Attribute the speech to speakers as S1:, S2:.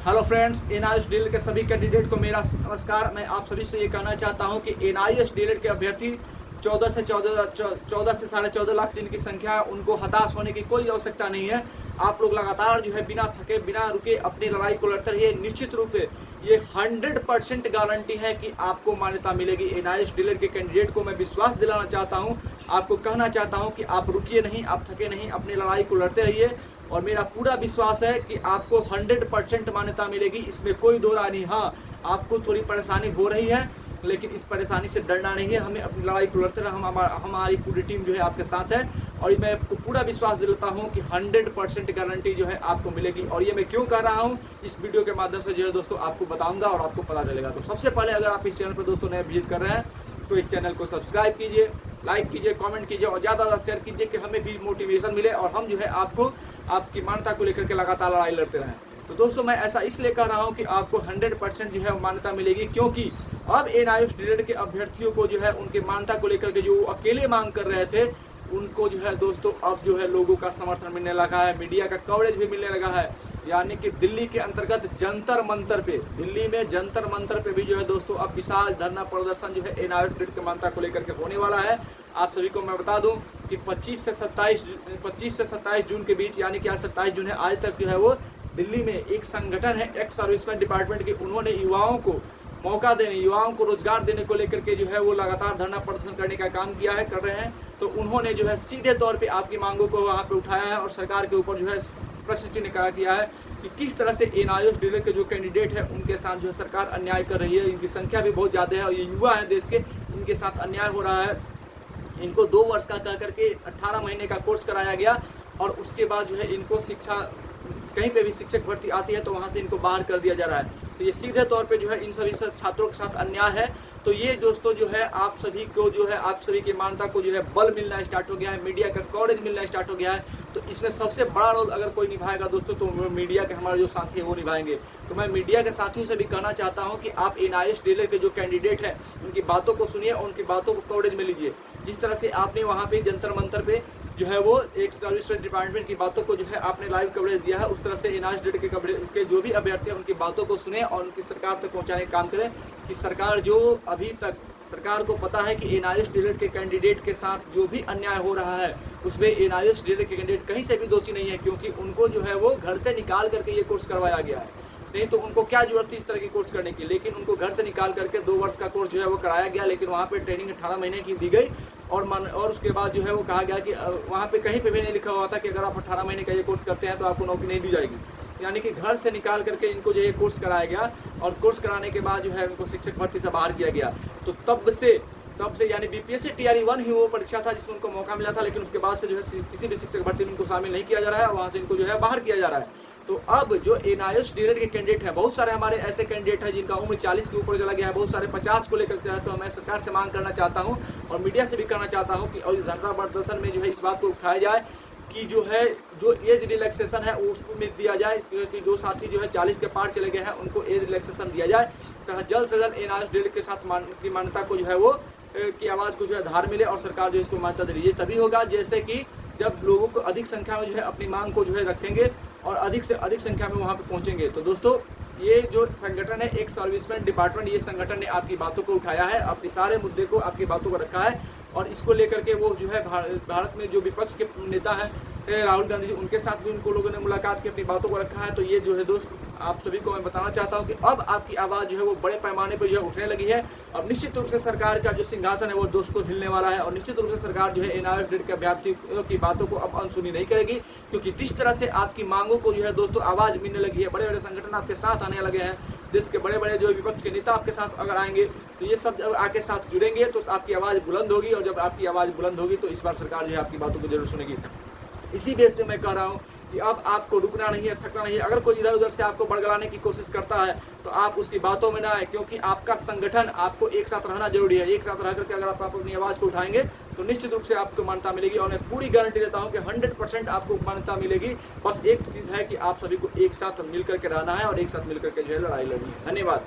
S1: Hello friends, NIS DElEd के सभी candidate को मेरा नमस्कार। मैं आप सभी से ये कहना चाहता हूं कि एनआईएस डीएलएड के अभ्यर्थी 14 से 14.5 लाख जिनकी संख्या है, उनको हताश होने की कोई आवश्यकता नहीं है। आप लोग लगातार जो है बिना थके बिना रुके अपनी लड़ाई को लड़ते रहिए। निश्चित रूप से ये 100% गारंटी है कि आपको मान्यता मिलेगी। एनआईएस डीएलएड के कैंडिडेट को मैं विश्वास दिलाना चाहता हूँ, आपको कहना चाहता हूँ कि आप रुकिए नहीं, आप थके नहीं, अपनी लड़ाई को लड़ते रहिए और मेरा पूरा विश्वास है कि आपको 100% मान्यता मिलेगी, इसमें कोई दो राय नहीं। हाँ, आपको थोड़ी परेशानी हो रही है, लेकिन इस परेशानी से डरना नहीं है। हमें अपनी लड़ाई को लड़ते रहे, हमारी पूरी टीम जो है आपके साथ है और मैं आपको पूरा विश्वास दिलाता हूँ कि 100% गारंटी जो है आपको मिलेगी। और ये मैं क्यों कह रहा हूँ, इस वीडियो के माध्यम से जो है दोस्तों आपको बताऊंगा और आपको पता चलेगा। तो सबसे पहले अगर आप इस चैनल पर दोस्तों नए विजिट कर रहे हैं तो इस चैनल को सब्सक्राइब कीजिए, लाइक कीजिए, कमेंट कीजिए और ज़्यादा से ज़्यादा शेयर कीजिए कि हमें भी मोटिवेशन मिले और हम जो है आपको आपकी मान्यता को लेकर के लगातार लड़ाई लड़ते रहें। तो दोस्तों मैं ऐसा इसलिए कह रहा हूं कि आपको 100% जो है मान्यता मिलेगी, क्योंकि अब एनआईएस डीएलएड के अभ्यर्थियों को जो है उनकी मान्यता को लेकर के जो अकेले मांग कर रहे थे, उनको जो है दोस्तों अब जो है लोगों का समर्थन मिलने लगा है, मीडिया का कवरेज भी मिलने लगा है। यानी कि दिल्ली के अंतर्गत जंतर मंतर पे, दिल्ली में जंतर मंतर पे भी जो है दोस्तों अब विशाल धरना प्रदर्शन जो है एनआईएस डीएलएड की मान्यता को लेकर के होने वाला है। आप सभी को मैं बता दूं कि 25 से 27 जून के बीच, यानी कि आज 27 जून है, आज तक जो है वो दिल्ली में एक संगठन है एक्स सर्विसमैन डिपार्टमेंट की, उन्होंने युवाओं को मौका देने, युवाओं को रोजगार देने को लेकर के जो है वो लगातार धरना प्रदर्शन करने का काम किया है, कर रहे हैं। तो उन्होंने जो है सीधे तौर पे आपकी मांगों को वहाँ पे उठाया है और सरकार के ऊपर जो है प्रश्न चिन्ह खड़ा किया है कि किस तरह से एनआईएस डीएलएड के जो कैंडिडेट है उनके साथ जो है सरकार अन्याय कर रही है। इनकी संख्या भी बहुत ज़्यादा है और ये युवा है देश के, इनके साथ अन्याय हो रहा है। इनको 2 वर्ष का कह करके 18 महीने का कोर्स कराया गया और उसके बाद जो है इनको शिक्षा, कहीं पे भी शिक्षक भर्ती आती है तो वहाँ से इनको बाहर कर दिया जा रहा है। तो ये सीधे तौर पे जो है इन सभी छात्रों के साथ अन्याय है। तो ये दोस्तों जो है आप सभी को जो है आप सभी की मान्यता को जो है बल मिलना स्टार्ट हो गया है, मीडिया का कवरेज मिलना स्टार्ट हो गया है। तो इसमें सबसे बड़ा रोल अगर कोई निभाएगा दोस्तों तो मीडिया के हमारे जो साथी हैं वो निभाएंगे। तो मैं मीडिया के साथियों से भी कहना चाहता हूँ कि आप एनआईएस डीएलएड के जो कैंडिडेट हैं उनकी बातों को सुनिए और उनकी बातों को कवरेज में लीजिए। जिस तरह से आपने वहाँ पे जंतर मंतर पे जो है वो एक सर्विस डिपार्टमेंट की बातों को जो है आपने लाइव कवरेज दिया है, उस तरह से एनआईएस डीएलएड के जो भी अभ्यर्थी हैं उनकी बातों को सुने और उनकी सरकार तक पहुँचाने का काम करें कि सरकार जो अभी तक सरकार को पता है कि एनआईएस डीएलएड के कैंडिडेट के साथ जो भी अन्याय हो रहा है उसमें एनआईएस डीएलएड के कैंडिडेट कहीं से भी दोषी नहीं है, क्योंकि उनको जो है वो घर से निकाल करके ये कोर्स करवाया गया है। नहीं तो उनको क्या जरूरत थी इस तरह की कोर्स करने की, लेकिन उनको घर से निकाल करके 2 वर्ष का कोर्स जो है वो कराया गया। लेकिन वहाँ पे ट्रेनिंग 18 महीने की दी गई और उसके बाद जो है वो कहा गया कि वहाँ पे कहीं पे भी नहीं लिखा हुआ था कि अगर आप 18 महीने का ये कोर्स करते हैं तो आपको नौकरी नहीं दी जाएगी। यानी कि घर से निकाल करके इनको जो है कोर्स कराया गया और कोर्स कराने के बाद जो है इनको शिक्षक भर्ती से बाहर किया गया। तो तब से यानी बीपीएससी टीआरई 1 ही वो परीक्षा था जिसमें उनको मौका मिला था, लेकिन उसके बाद से जो है किसी भी शिक्षक भर्ती में इनको शामिल नहीं किया जा रहा है और वहाँ से इनको जो है बाहर किया जा रहा है। तो अब जो एनआईएस डीएलएड के कैंडिडेट हैं, बहुत सारे हमारे ऐसे कैंडिडेट हैं जिनका उम्र 40 के ऊपर चला गया है, बहुत सारे 50 को लेकर के है। तो मैं सरकार से मांग करना चाहता हूँ और मीडिया से भी करना चाहता हूँ कि और धरना प्रदर्शन में जो है इस बात को उठाया जाए कि जो एज रिलैक्सेशन है उसमें दिया जाए, क्योंकि जो साथी जो है 40 के पार चले गए हैं उनको एज रिलैक्सेशन दिया जाए। तो जल्द से जल्द एनआईएस डीएलएड के साथ की मान्यता को जो है वो की आवाज़ को जो है धार मिले और सरकार जो इसको मान्यता दे रही है। तभी होगा जैसे कि जब लोगों को अधिक संख्या में जो है अपनी मांग को जो है रखेंगे और अधिक से अधिक संख्या में वहाँ पे पहुँचेंगे। तो दोस्तों ये जो संगठन है एक सर्विसमैन डिपार्टमेंट, ये संगठन ने आपकी बातों को उठाया है, अपने सारे मुद्दे को, आपकी बातों को रखा है और इसको लेकर के वो जो है भारत में जो विपक्ष के नेता हैं राहुल गांधी जी, उनके साथ भी उनको लोगों ने मुलाकात की, अपनी बातों को रखा है। तो ये जो है दोस्त आप सभी को मैं बताना चाहता हूं कि अब आपकी आवाज़ जो है वो बड़े पैमाने पर जो है उठने लगी है और निश्चित रूप से सरकार का जो सिंहासन है वो दोस्तों हिलने वाला है और निश्चित रूप से सरकार जो है एनआईएस डीएलएड के अभ्यर्थियों की बातों को अब अनसुनी नहीं करेगी, क्योंकि जिस तरह से आपकी मांगों को जो है दोस्तों आवाज़ मिलने लगी है, बड़े बड़े संगठन आपके साथ आने लगे हैं, देश के बड़े बड़े जो विपक्ष के नेता आपके साथ अगर आएंगे तो ये सब जब आपके साथ जुड़ेंगे तो आपकी आवाज़ बुलंद होगी और जब आपकी आवाज़ बुलंद होगी तो इस बार सरकार जो है आपकी बातों को जरूर सुनेगी। इसी बेस पे मैं कह रहा हूँ कि अब आपको रुकना नहीं है, थकना नहीं है। अगर कोई इधर उधर से आपको बड़गलाने की कोशिश करता है तो आप उसकी बातों में ना आए, क्योंकि आपका संगठन, आपको एक साथ रहना जरूरी है। एक साथ रह करके अगर आप अपनी आवाज़ को उठाएंगे तो निश्चित रूप से आपको मान्यता मिलेगी और मैं पूरी गारंटी देता हूं कि 100% आपको मान्यता मिलेगी। बस एक चीज़ है कि आप सभी को एक साथ मिल करके रहना है और एक साथ मिल करके जो है लड़ाई लड़नी है। धन्यवाद।